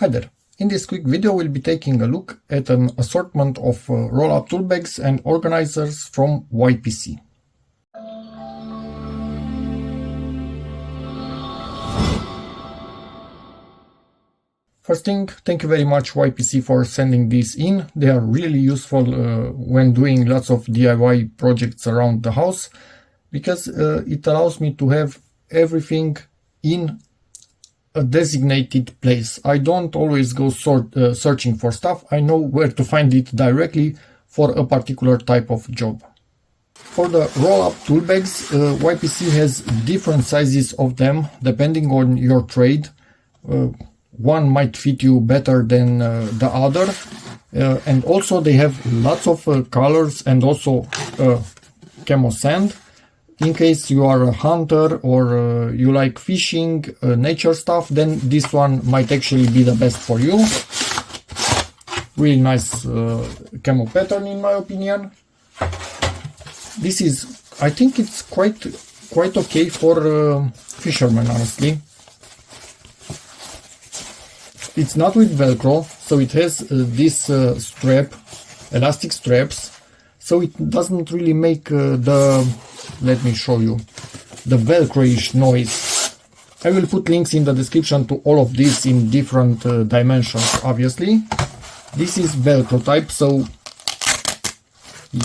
Hi there. In this quick video we'll be taking a look at an assortment of roll-up tool bags and organizers from YPC. First thing, thank you very much YPC for sending these in. They are really useful when doing lots of DIY projects around the house, because it allows me to have everything in a designated place. I don't always go searching for stuff. I know where to find it directly for a particular type of job. For the roll-up tool bags, YPC has different sizes of them depending on your trade. One might fit you better than the other, and also they have lots of colors and also camo sand. In case you are a hunter or you like fishing, nature stuff, then this one might actually be the best for you. Really nice camo pattern in my opinion. This is, I think it's quite okay for fishermen, honestly. It's not with Velcro, so it has this elastic straps, so it doesn't really make let me show you, the Velcro-ish noise. I will put links in the description to all of this in different dimensions, obviously. This is Velcro type, so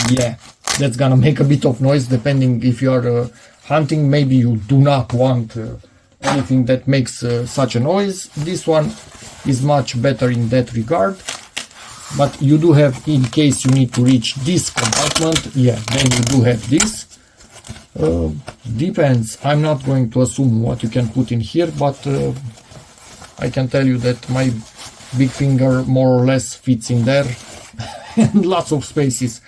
yeah, that's gonna make a bit of noise depending if you are hunting. Maybe you do not want anything that makes such a noise. This one is much better in that regard, but you do have, in case you need to reach this compartment, yeah, then you do have this. Depends. I'm not going to assume what you can put in here, but I can tell you that my big finger more or less fits in there and lots of spaces.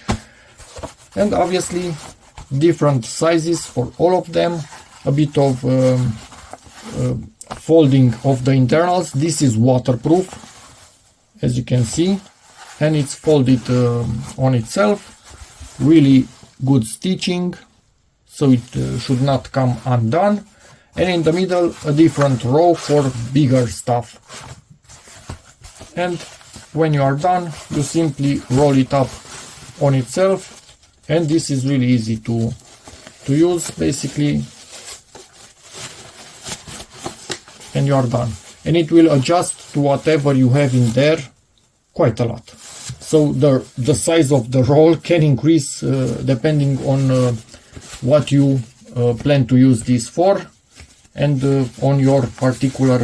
And obviously different sizes for all of them, a bit of folding of the internals. This is waterproof, as you can see, and it's folded on itself. Really good stitching, so it should not come undone. And in the middle a different row for bigger stuff. And when you are done, you simply roll it up on itself, and this is really easy to use basically, and you are done. And it will adjust to whatever you have in there quite a lot. So the size of the roll can increase depending on what you plan to use this for and on your particular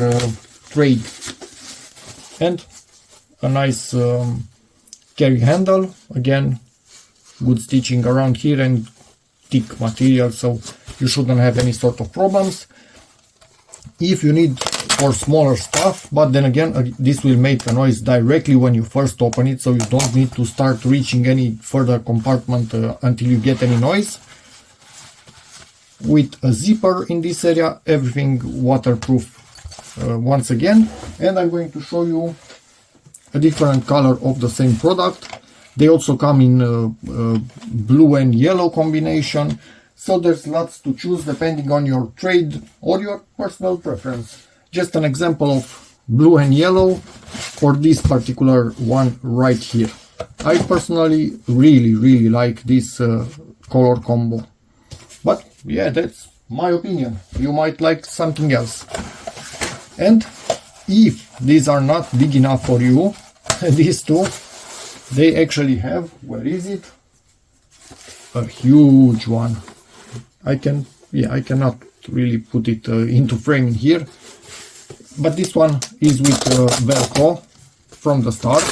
trade. And a nice carry handle, again good stitching around here and thick material, so you shouldn't have any sort of problems. If you need for smaller stuff, but then again this will make a noise directly when you first open it, so you don't need to start reaching any further compartment until you get any noise. With a zipper in this area, everything waterproof once again. And I'm going to show you a different color of the same product. They also come in blue and yellow combination, so there's lots to choose depending on your trade or your personal preference. Just an example of blue and yellow for this particular one right here. I personally really like this color combo, but yeah, that's my opinion. You might like something else. And if these are not big enough for you, these two, they actually have, where is it? A huge one. I cannot really put it into frame in here, but this one is with Velcro from the start,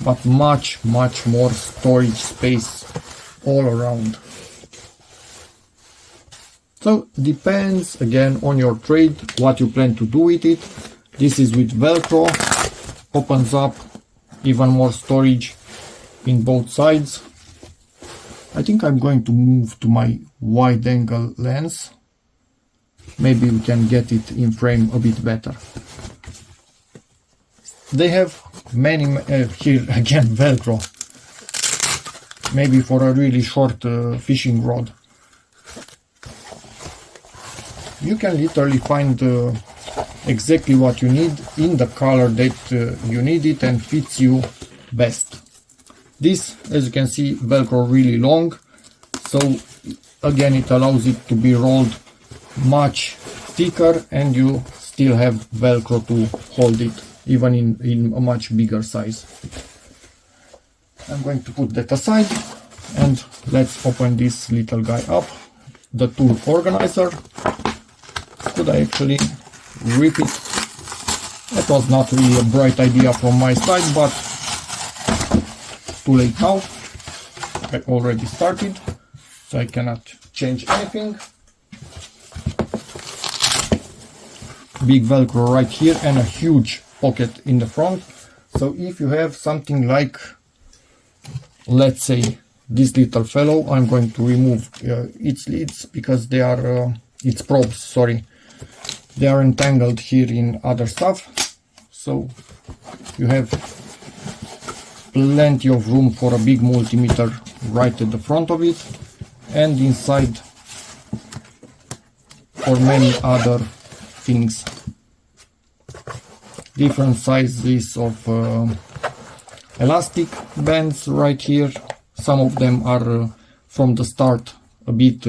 but much more storage space all around. So depends again on your trade what you plan to do with it. This is with Velcro, opens up even more storage in both sides. I think I'm going to move to my wide angle lens. Maybe we can get it in frame a bit better. They have many, here again Velcro, maybe for a really short fishing rod. You can literally find exactly what you need in the color that you need it and fits you best. This, as you can see, Velcro really long, so again it allows it to be rolled much thicker and you still have Velcro to hold it even in a much bigger size. I'm going to put that aside and let's open this little guy up, the tool organizer. Could I actually rip it? That was not really a bright idea from my side, but too late now. I already started, so I cannot change anything. Big Velcro right here and a huge pocket in the front. So if you have something like, let's say, this little fellow, I'm going to remove its leads because they are, its probes, sorry, they are entangled here in other stuff. So you have plenty of room for a big multimeter right at the front of it, and inside for many other things. Different sizes of elastic bands right here. Some of them are from the start a bit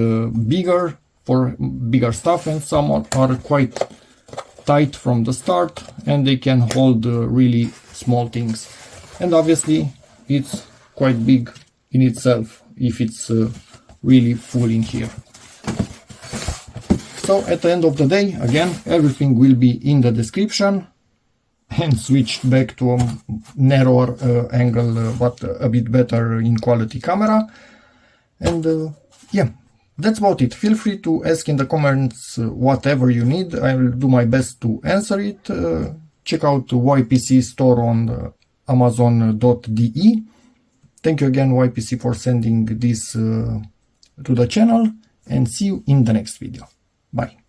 bigger for bigger stuff, and some are quite tight from the start and they can hold really small things. And obviously it's quite big in itself if it's really full in here. So at the end of the day, again, everything will be in the description, and switched back to a narrower angle, but a bit better in quality camera. And yeah, that's about it. Feel free to ask in the comments whatever you need. I will do my best to answer it. Check out YPC store on amazon.de. Thank you again, YPC, for sending this to the channel, and see you in the next video. Bye.